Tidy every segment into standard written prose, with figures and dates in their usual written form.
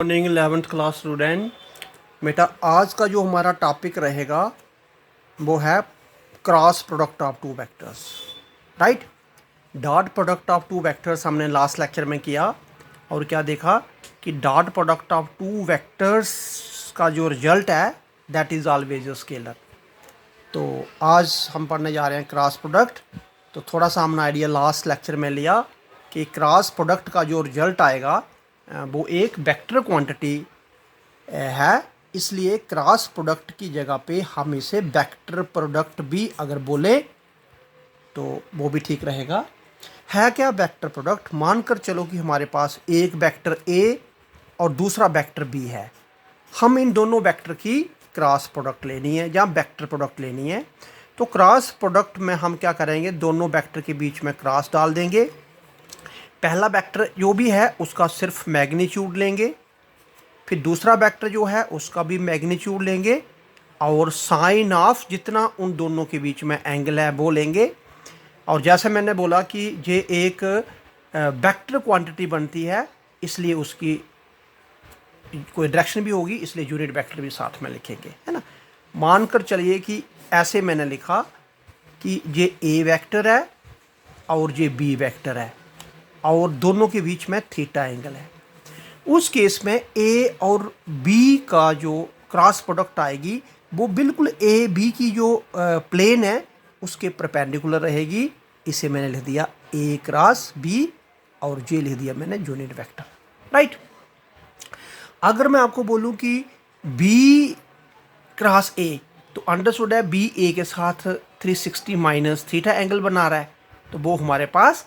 Morning 11th class student. बेटा आज का जो हमारा टॉपिक रहेगा वो है cross product of two vectors. Right, dot product of two vectors हमने लास्ट लेक्चर में किया और क्या देखा कि dot product of two vectors का जो रिजल्ट है that is always a scalar. तो आज हम पढ़ने जा रहे हैं क्रॉस प्रोडक्ट। तो थोड़ा सा हमने आइडिया लास्ट लेक्चर में लिया कि क्रॉस प्रोडक्ट का जो रिजल्ट आएगा वो एक वेक्टर क्वांटिटी है, इसलिए क्रॉस प्रोडक्ट की जगह पे हम इसे वेक्टर प्रोडक्ट भी अगर बोले तो वो भी ठीक रहेगा। है क्या वेक्टर प्रोडक्ट? मानकर चलो कि हमारे पास एक वेक्टर ए और दूसरा वेक्टर बी है। हम इन दोनों वेक्टर की क्रॉस प्रोडक्ट लेनी है या वेक्टर प्रोडक्ट लेनी है। तो क्रॉस प्रोडक्ट में हम क्या करेंगे, दोनों वेक्टर के बीच में क्रॉस डाल देंगे। पहला वेक्टर जो भी है उसका सिर्फ मैग्नीट्यूड लेंगे, फिर दूसरा वेक्टर जो है उसका भी मैग्नीट्यूड लेंगे और साइन ऑफ जितना उन दोनों के बीच में एंगल है वो लेंगे। और जैसे मैंने बोला कि ये एक वेक्टर क्वांटिटी बनती है, इसलिए उसकी कोई डायरेक्शन भी होगी, इसलिए यूनिट वेक्टर भी साथ में लिखेंगे, है ना। मानकर चलिए कि ऐसे मैंने लिखा कि ये ए वेक्टर है और ये बी वेक्टर है और दोनों के बीच में थीटा एंगल है। उस केस में ए और बी का जो क्रॉस प्रोडक्ट आएगी वो बिल्कुल ए बी की जो प्लेन है उसके परपेंडिकुलर रहेगी। इसे मैंने लिख दिया ए क्रॉस बी और ये लिख दिया मैंने यूनिट वेक्टर। राइट, अगर मैं आपको बोलूं कि बी क्रॉस ए, तो अंडरस्टूड है बी ए के साथ 360 माइनस थीटा एंगल बना रहा है, तो वो हमारे पास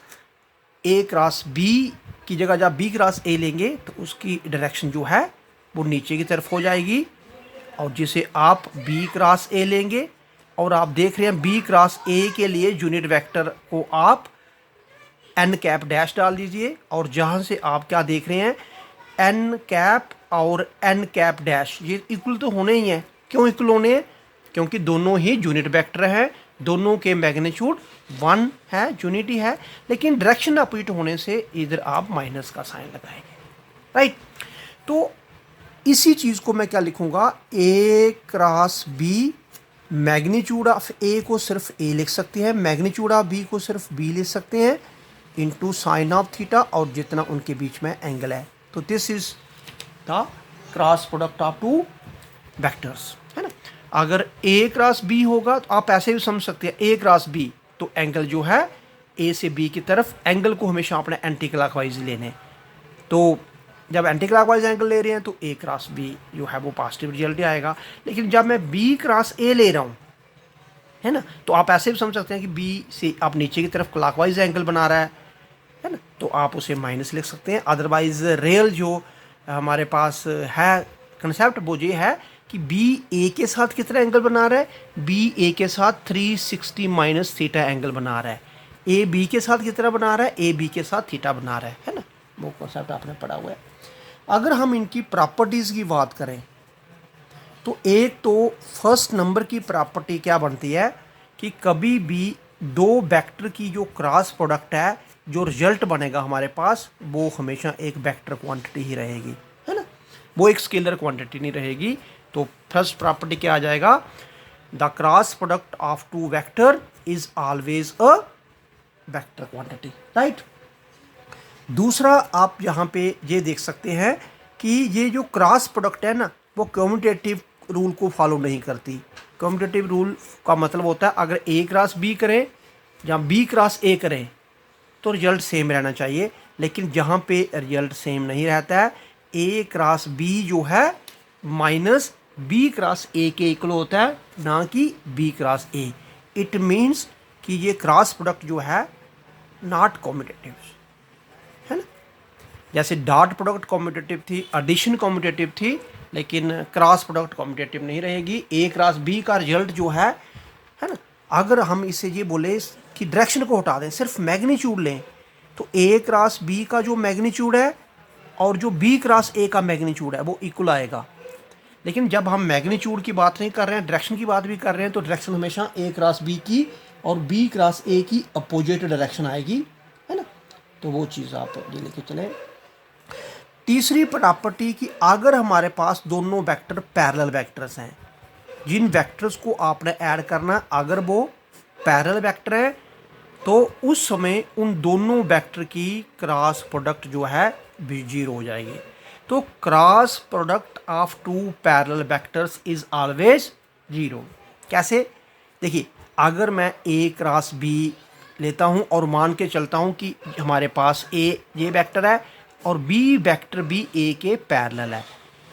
ए क्रॉस बी की जगह जब बी क्रॉस ए लेंगे तो उसकी डायरेक्शन जो है वो नीचे की तरफ हो जाएगी। और जिसे आप बी क्रॉस ए लेंगे और आप देख रहे हैं बी क्रॉस ए के लिए यूनिट वेक्टर को आप एन कैप डैश डाल दीजिए और जहाँ से आप क्या देख रहे हैं एन कैप और एन कैप डैश ये इक्वल तो होने ही हैं। क्यों इक्वल होने हैं? क्योंकि दोनों ही यूनिट वेक्टर हैं, दोनों के मैग्नीट्यूड 1 है, यूनिटी है, लेकिन डायरेक्शन अपोजिट होने से इधर आप माइनस का साइन लगाएंगे। राइट, तो इसी चीज़ को मैं क्या लिखूंगा, ए क्रॉस बी, मैग्नीट्यूड ऑफ ए को सिर्फ ए लिख सकते हैं, मैग्नीट्यूड ऑफ बी को सिर्फ बी लिख सकते हैं, इनटू साइन ऑफ थीटा और जितना उनके बीच में एंगल है। तो this is the cross product of two vectors, है ना। अगर ए क्रॉस बी होगा तो आप ऐसे भी समझ सकते हैं ए क्रॉस बी, तो एंगल जो है ए से बी की तरफ, एंगल को हमेशा अपने एंटी क्लॉकवाइज लेने। तो जब एंटी क्लॉकवाइज एंगल ले रहे हैं तो ए क्रॉस बी जो है वो पॉजिटिव रिजल्ट ही आएगा। लेकिन जब मैं बी क्रॉस ए ले रहा हूँ, है ना, तो आप ऐसे भी समझ सकते हैं कि बी से आप नीचे की तरफ क्लॉकवाइज एंगल बना रहा है ना, तो आप उसे माइनस लिख सकते हैं। अदरवाइज रियल जो हमारे पास है कंसेप्ट वो ये है कि बी ए के साथ कितना एंगल बना रहा है, बी ए के साथ 360 माइनस थीटा एंगल बना रहा है। ए बी के साथ कितना बना रहा है, ए बी के साथ थीटा बना रहा है ना, वो कॉन्सेप्ट आपने पढ़ा हुआ है। अगर हम इनकी प्रॉपर्टीज़ की बात करें तो एक तो फर्स्ट नंबर की प्रॉपर्टी क्या बनती है कि कभी भी दो वेक्टर की जो क्रॉस प्रोडक्ट है, जो रिजल्ट बनेगा हमारे पास, वो हमेशा एक वेक्टर क्वांटिटी ही रहेगी, है ना, वो एक स्केलर क्वांटिटी नहीं रहेगी। तो फर्स्ट प्रॉपर्टी क्या आ जाएगा, the cross product of two vector is always a vector quantity. Right, दूसरा आप यहाँ पे ये देख सकते हैं कि ये जो क्रॉस प्रोडक्ट है ना वो कम्यूटेटिव रूल को फॉलो नहीं करती। कम्यूटेटिव रूल का मतलब होता है अगर ए क्रॉस बी करें या बी क्रॉस ए करें तो रिजल्ट सेम रहना चाहिए, लेकिन जहाँ पे रिजल्ट सेम नहीं रहता है, ए क्रॉस बी जो है माइनस बी क्रॉस ए के इक्वल होता है, ना कि B cross A. It means कि ये क्रॉस प्रोडक्ट जो है नॉट कम्यूटेटिव, है ना। जैसे डॉट प्रोडक्ट कम्यूटेटिव थी, एडिशन कम्यूटेटिव थी, लेकिन क्रॉस प्रोडक्ट कम्यूटेटिव नहीं रहेगी। ए क्रॉस बी का रिजल्ट जो है ना, अगर हम इसे ये बोले कि डायरेक्शन को हटा दें, सिर्फ मैग्नीट्यूड लें, तो ए क्रॉस बी का जो मैग्नीट्यूड है और जो बी क्रॉस ए का मैग्नीट्यूड है वो इक्वल आएगा। लेकिन जब हम मैग्नीट्यूड की बात नहीं कर रहे हैं, डायरेक्शन की बात भी कर रहे हैं, तो डायरेक्शन हमेशा ए क्रॉस बी की और बी क्रॉस ए की अपोजिट डायरेक्शन आएगी, है ना। तो वो चीज़ आप ये लेके चलें। तीसरी प्रॉपर्टी कि अगर हमारे पास दोनों वेक्टर पैरेलल वेक्टर्स हैं, जिन वेक्टर्स को आपने ऐड करना, अगर वो पैरेलल वेक्टर है तो उस समय उन दोनों वेक्टर की क्रॉस प्रोडक्ट जो है जीरो हो जाएगी। तो cross product of two parallel vectors is always zero. कैसे? देखिए, अगर मैं ए क्रॉस बी लेता हूँ और मान के चलता हूँ कि हमारे पास ए ये वेक्टर है और बी वेक्टर भी ए के पैरेलल है,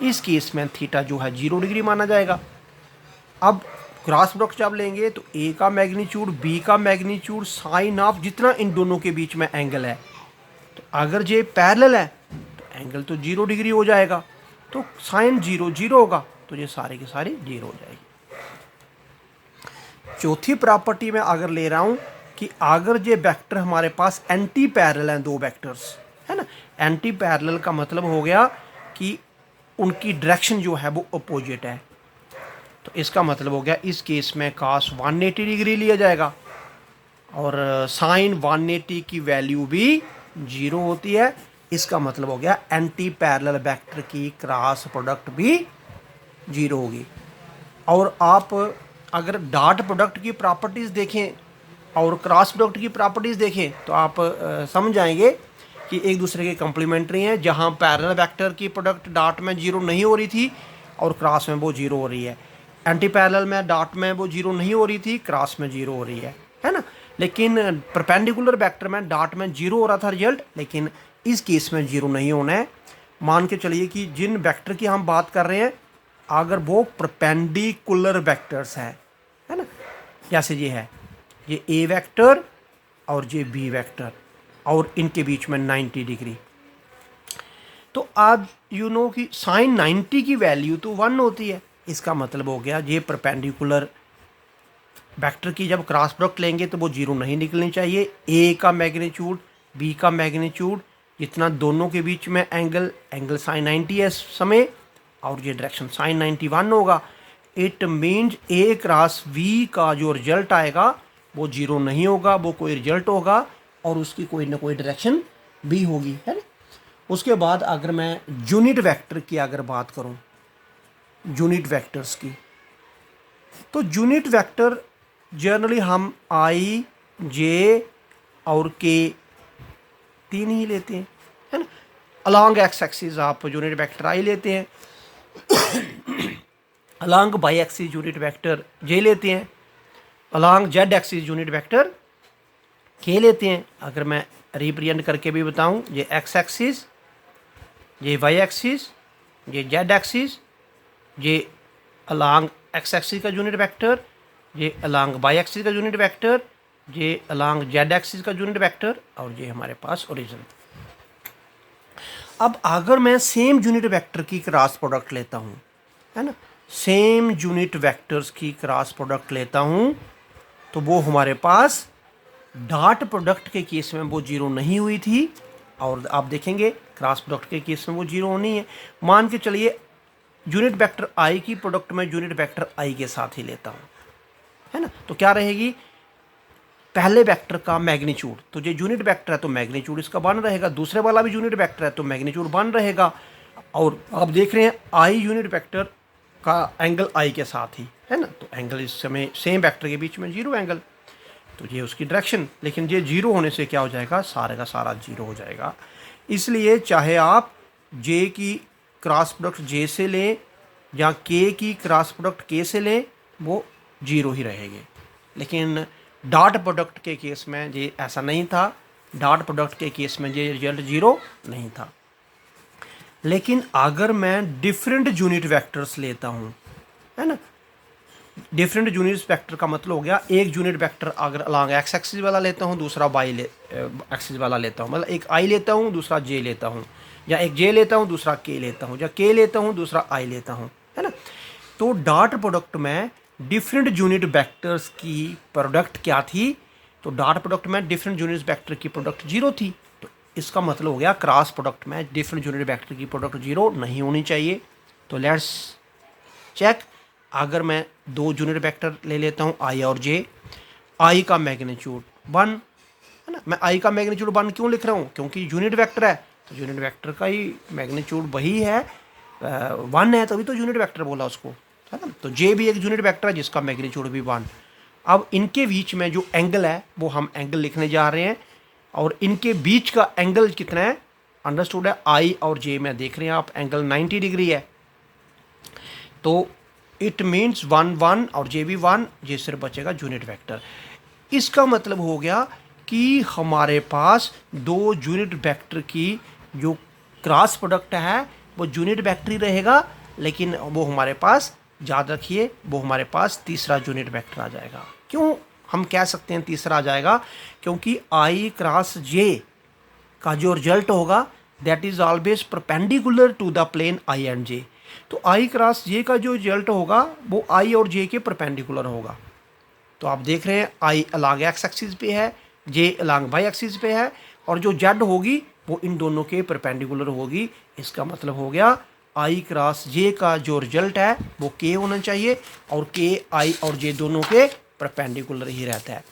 इस केस में थीटा जो है 0 डिग्री माना जाएगा। अब क्रॉस प्रोडक्ट जब लेंगे तो ए का मैग्नीट्यूड, बी का मैग्नीट्यूड, साइन ऑफ जितना इन दोनों के बीच में एंगल है, तो अगर ये पैरेलल है तो एंगल तो 0 डिग्री हो जाएगा, तो साइन 0 0 होगा, तो ये सारे के सारे 0 हो जाएगी। चौथी प्रॉपर्टी में अगर ले रहा हूँ कि अगर ये वेक्टर हमारे पास एंटी पैरेलल हैं, दो वेक्टर्स है ना, एंटी पैरेलल का मतलब हो गया कि उनकी डायरेक्शन जो है वो अपोजिट है, तो इसका मतलब हो गया इस केस में cos 180 डिग्री लिया जाएगा और साइन 180 की वैल्यू भी 0 होती है। इसका मतलब हो गया एंटी पैरेलल वेक्टर की क्रॉस प्रोडक्ट भी 0 होगी। और आप अगर डॉट प्रोडक्ट की प्रॉपर्टीज़ देखें और क्रॉस प्रोडक्ट की प्रॉपर्टीज़ देखें तो आप समझ जाएंगे कि एक दूसरे के कम्प्लीमेंट्री हैं। जहाँ पैरेलल वेक्टर की प्रोडक्ट डॉट में 0 नहीं हो रही थी और क्रॉस में वो 0 हो रही है, एंटी पैरेलल में डॉट में वो 0 नहीं हो रही थी, क्रॉस में 0 हो रही है ना। लेकिन परपेंडिकुलर वेक्टर में डॉट में 0 हो रहा था रिजल्ट, लेकिन इस केस में 0 नहीं होना है। मान के चलिए कि जिन वेक्टर की हम बात कर रहे हैं अगर वो परपेंडिकुलर वेक्टर्स है ना, जैसे ये है, ये ए वेक्टर और ये बी वेक्टर और इनके बीच में 90 डिग्री, तो आप यू नो कि साइन 90 की वैल्यू तो 1 होती है। इसका मतलब हो गया ये परपेंडिकुलर वेक्टर की जब क्रॉस प्रोडक्ट लेंगे तो वो 0 नहीं निकलनी चाहिए। ए का मैग्नीट्यूड, बी का मैग्नीट्यूड, जितना दोनों के बीच में एंगल साइन 90 है इस समय और ये डायरेक्शन साइन 91 होगा। It means A cross B का जो रिजल्ट आएगा वो 0 नहीं होगा, वो कोई रिजल्ट होगा और उसकी कोई ना कोई डायरेक्शन भी होगी, है ना। उसके बाद अगर मैं यूनिट वेक्टर की अगर बात करूं, यूनिट वेक्टर्स की, तो यूनिट वेक्टर जनरली हम आई, जे और के 3 ही लेते हैं, है ना। अलॉन्ग एक्स एक्सिस आप यूनिट वेक्टर आई लेते हैं, along y axis unit vector j लेते हैं, along z axis unit vector k लेते हैं। अगर मैं रिप्रेजेंट करके भी बताऊं, ये एक्स एक्सिस, ये वाई एक्सिस, ये जेड एक्सिस, ये अलॉन्ग एक्स एक्सिस का यूनिट वेक्टर, ये अलॉन्ग वाई एक्सिस का यूनिट वेक्टर, ये अलॉन्ग जेड एक्सिस का यूनिट वेक्टर और ये हमारे पास ओरिजिन। अब अगर मैं सेम यूनिट वेक्टर की क्रॉस प्रोडक्ट लेता हूँ, है ना, सेम यूनिट वेक्टर्स की क्रॉस प्रोडक्ट लेता हूँ तो वो हमारे पास डॉट प्रोडक्ट के केस में वो 0 नहीं हुई थी और आप देखेंगे क्रॉस प्रोडक्ट के केस में वो 0 होनी है। मान के चलिए यूनिट वेक्टर आई की प्रोडक्ट में यूनिट वेक्टर आई के साथ ही लेता हूँ, है ना, तो क्या रहेगी, पहले वेक्टर का मैग्नीट्यूड, तो ये यूनिट वेक्टर है तो मैग्नीट्यूड इसका 1 रहेगा, दूसरे वाला भी यूनिट वेक्टर है तो मैग्नीट्यूड 1 रहेगा। और आप देख रहे हैं आई यूनिट वेक्टर का एंगल आई के साथ ही, है ना, तो एंगल इस समय सेम वेक्टर के बीच में 0 एंगल, तो ये उसकी डायरेक्शन। लेकिन ये 0 होने से क्या हो जाएगा, सारे का सारा 0 हो जाएगा। इसलिए चाहे आप जे की क्रॉस प्रोडक्ट जे से लें या के की क्रॉस प्रोडक्ट के से लें, वो 0 ही रहेंगे। लेकिन डॉट प्रोडक्ट के केस में ये ऐसा नहीं था, डॉट प्रोडक्ट के केस में ये रिजल्ट 0 नहीं था। लेकिन अगर मैं डिफरेंट यूनिट वेक्टर्स लेता हूँ, है ना, डिफरेंट यूनिट वेक्टर का मतलब हो गया एक यूनिट वेक्टर अगर अलॉन्ग एक्स एक्सिस वाला लेता हूँ, दूसरा वाई एक्सिस वाला लेता हूँ, मतलब एक आई लेता हूँ दूसरा जे लेता हूँ, या एक जे लेता हूँ दूसरा के लेता हूँ, या के लेता हूँ दूसरा आई लेता हूँ, है ना। तो डॉट प्रोडक्ट में डिफरेंट यूनिट वेक्टर्स की प्रोडक्ट क्या थी, तो डॉट प्रोडक्ट में डिफरेंट यूनिट वेक्टर की प्रोडक्ट 0 थी। तो इसका मतलब हो गया क्रॉस प्रोडक्ट में डिफरेंट यूनिट वेक्टर की प्रोडक्ट 0 नहीं होनी चाहिए। तो लेट्स चेक, अगर मैं 2 यूनिट वेक्टर ले लेता हूँ आई और जे, आई का मैग्नीट्यूड 1, है ना, मैं आई का मैग्नीट्यूड 1 क्यों लिख रहा हूँ, क्योंकि यूनिट वेक्टर है तो यूनिट वेक्टर का ही मैग्नीट्यूड वही है, 1 है, तभी तो यूनिट वेक्टर बोला उसको, है ना। तो जे भी एक यूनिट वेक्टर है जिसका मैग्नीट्यूड भी 1। अब इनके बीच में जो एंगल है वो हम एंगल लिखने जा रहे हैं, और इनके बीच का एंगल कितना है, अंडरस्टूड है, आई और जे में देख रहे हैं आप, एंगल 90 डिग्री है। तो इट मीन्स 1 1 और जे भी 1, जे सिर्फ बचेगा यूनिट वेक्टर। इसका मतलब हो गया कि हमारे पास दो यूनिट वेक्टर की जो क्रॉस प्रोडक्ट है वो यूनिट वेक्टर ही रहेगा, लेकिन वो हमारे पास, याद रखिए, वो हमारे पास तीसरा यूनिट वेक्टर आ जाएगा। क्यों हम कह सकते हैं तीसरा आ जाएगा, क्योंकि आई क्रॉस जे का जो रिजल्ट होगा that is always perpendicular to the plane I and J. तो आई क्रॉस जे का जो रिजल्ट होगा वो आई और जे के परपेंडिकुलर होगा। तो आप देख रहे हैं आई अलॉन्ग एक्स एक्सिस पे है, जे अलॉन्ग वाई एक्सिस पे है, और जो जेड होगी वो इन दोनों के परपेंडिकुलर होगी। इसका मतलब हो गया आई क्रॉस जे का जो रिजल्ट है वो के होना चाहिए, और के आई और जे दोनों के परपेंडिकुलर ही रहता है।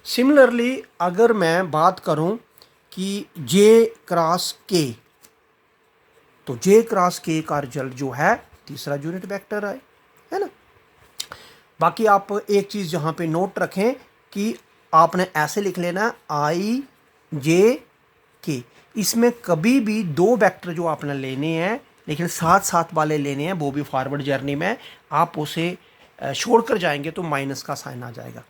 सिमिलरली अगर मैं बात करूं कि जे क्रॉस के, तो जे क्रॉस के का रिजल्ट जो है तीसरा यूनिट वेक्टर है ना। बाकी आप एक चीज़ यहाँ पे नोट रखें कि आपने ऐसे लिख लेना आई जे के, इसमें कभी भी दो वेक्टर जो आपने लेने हैं लेकिन साथ साथ वाले लेने हैं, वो भी फॉरवर्ड जर्नी में आप उसे छोड़कर जाएंगे तो माइनस का साइन आ जाएगा।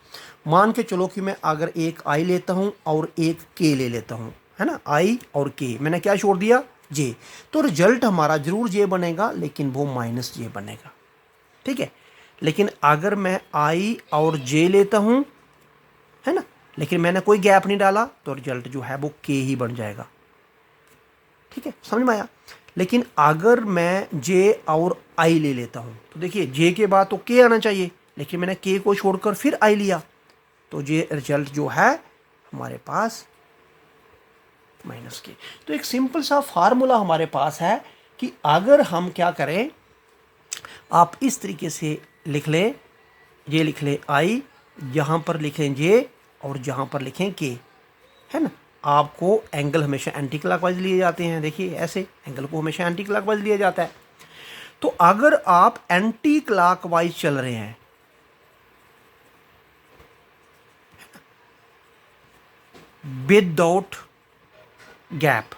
मान के चलो कि मैं अगर एक आई लेता हूँ और एक के ले लेता हूँ, है ना, आई और के, मैंने क्या छोड़ दिया, जे, तो रिजल्ट हमारा जरूर जे बनेगा लेकिन वो माइनस जे बनेगा, ठीक है। लेकिन अगर मैं आई और जे लेता हूँ, है ना, लेकिन मैंने कोई गैप नहीं डाला, तो रिजल्ट जो है वो के ही बन जाएगा, ठीक है, समझ में आया। लेकिन अगर मैं जे और आई ले लेता हूँ तो देखिए जे के बाद तो के आना चाहिए, लेकिन मैंने के को छोड़कर फिर आई लिया, तो जे रिजल्ट जो है हमारे पास माइनस के। तो एक सिंपल सा फार्मूला हमारे पास है कि अगर हम क्या करें, आप इस तरीके से लिख लें, ये लिख लें आई, यहाँ पर लिखें जे और यहाँ पर लिखें के, है ना। आपको एंगल हमेशा एंटी क्लॉकवाइज लिए जाते हैं, देखिए ऐसे एंगल को हमेशा एंटी क्लॉकवाइज लिया जाता है। तो अगर आप एंटी क्लॉकवाइज चल रहे हैं, विदाउट गैप,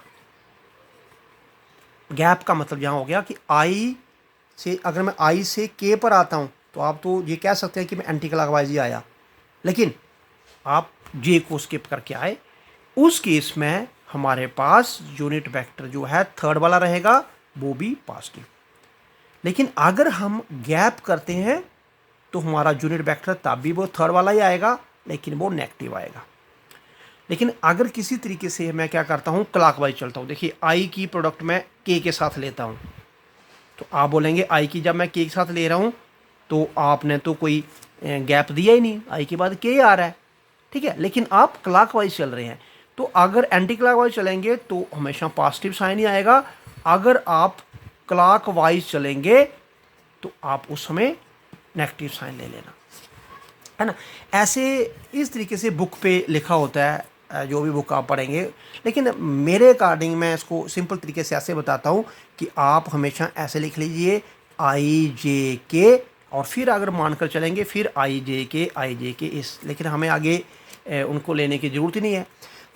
गैप का मतलब यहाँ हो गया कि आई से, अगर मैं आई से के पर आता हूँ तो आप तो ये कह सकते हैं कि मैं एंटी क्लॉकवाइज ही आया, लेकिन आप जे को स्किप करके आए, उस केस में हमारे पास यूनिट वेक्टर जो है थर्ड वाला रहेगा, वो भी पॉजिटिव। लेकिन अगर हम गैप करते हैं तो हमारा यूनिट वेक्टर तब भी वो थर्ड वाला ही आएगा, लेकिन वो नेगेटिव आएगा। लेकिन अगर किसी तरीके से मैं क्या करता हूँ, क्लॉकवाइज चलता हूँ, देखिए आई की प्रोडक्ट मैं के साथ लेता हूँ, तो आप बोलेंगे आई की जब मैं के साथ ले रहा हूँ तो आपने तो कोई गैप दिया ही नहीं, आई के बाद के आ रहा है, ठीक है, लेकिन आप क्लॉकवाइज चल रहे हैं। तो अगर एंटी क्लॉकवाइज चलेंगे तो हमेशा पॉजिटिव साइन ही आएगा, अगर आप क्लॉकवाइज चलेंगे तो आप उस समय नेगेटिव साइन ले लेना, है ना। ऐसे इस तरीके से बुक पे लिखा होता है, जो भी बुक आप पढ़ेंगे, लेकिन मेरे अकॉर्डिंग मैं इसको सिंपल तरीके से ऐसे बताता हूँ कि आप हमेशा ऐसे लिख लीजिए आई जे के, और फिर अगर मानकर चलेंगे फिर आई जे के इस, लेकिन हमें आगे उनको लेने की ज़रूरत ही नहीं है।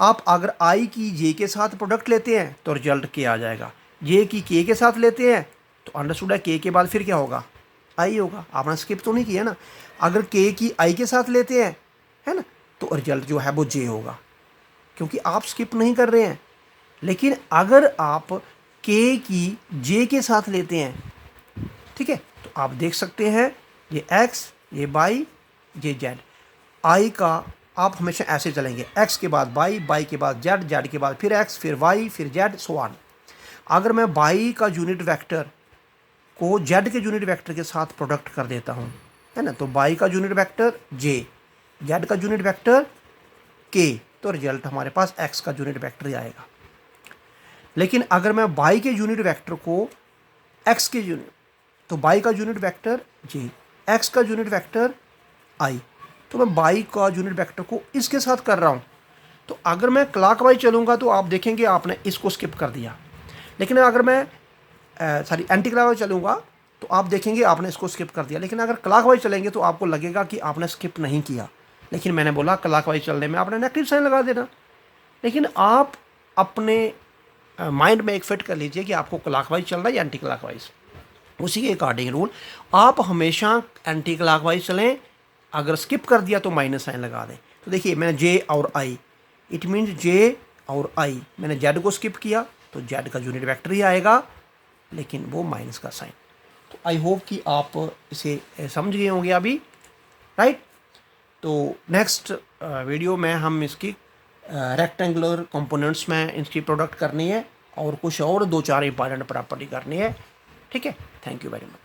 आप अगर आई की जे के साथ प्रोडक्ट लेते हैं तो रिजल्ट के आ जाएगा, जे की के साथ लेते हैं तो अंडरस्टूड है के बाद फिर क्या होगा, आई होगा, आपने स्किप तो नहीं किया ना। अगर के की आई के साथ लेते हैं, है ना, तो रिजल्ट जो है वो जे होगा, क्योंकि आप स्किप नहीं कर रहे हैं। लेकिन अगर आप के की जे के साथ लेते हैं, ठीक है, तो आप देख सकते हैं ये एक्स, ये वाई, ये जेड, आई का आप हमेशा ऐसे चलेंगे, एक्स के बाद वाई, वाई के बाद जेड, जेड के बाद फिर एक्स, फिर वाई, फिर जेड, सो ऑन। अगर मैं वाई का यूनिट वेक्टर को जेड के यूनिट वेक्टर के साथ प्रोडक्ट कर देता हूँ, है ना, तो वाई का यूनिट वेक्टर जे, जेड का यूनिट वेक्टर के, तो रिजल्ट हमारे पास एक्स का यूनिट वेक्टर ही आएगा। लेकिन अगर मैं वाई के यूनिट वेक्टर को एक्स के यूनिट, तो वाई का यूनिट वेक्टर जे, एक्स का यूनिट वेक्टर आई, तो मैं वाई का यूनिट वेक्टर को इसके साथ कर रहा हूँ, तो अगर मैं क्लॉकवाइज चलूँगा तो आप देखेंगे आपने इसको स्किप कर दिया, लेकिन अगर मैं एंटी क्लॉकवाइज चलूँगा तो आप देखेंगे आपने इसको स्किप कर दिया। लेकिन अगर क्लॉकवाइज चलेंगे तो आपको लगेगा कि आपने स्किप नहीं किया, लेकिन मैंने बोला क्लॉकवाइज चलने में आपने नेगेटिव साइन लगा देना। लेकिन आप अपने माइंड में एक फिट कर लीजिए कि आपको क्लॉकवाइज चल रहा है या एंटी क्लॉकवाइज, उसी के अकॉर्डिंग रूल आप हमेशा एंटी क्लॉकवाइज चलें। अगर स्किप कर दिया तो माइनस साइन लगा दें। तो देखिए मैंने जे और आई, इट मीन्स जे और आई, मैंने जेड को स्किप किया तो जेड का यूनिट वेक्टर ही आएगा, लेकिन वो माइनस का साइन। तो आई होप कि आप इसे समझ गए होंगे अभी, राइट। तो नेक्स्ट वीडियो में हम इसकी रेक्टेंगुलर कंपोनेंट्स में इसकी प्रोडक्ट करनी है और कुछ और 2-4 इंपॉर्टेंट प्रॉपर्टी करनी है। ठीक है, थैंक यू वेरी मच।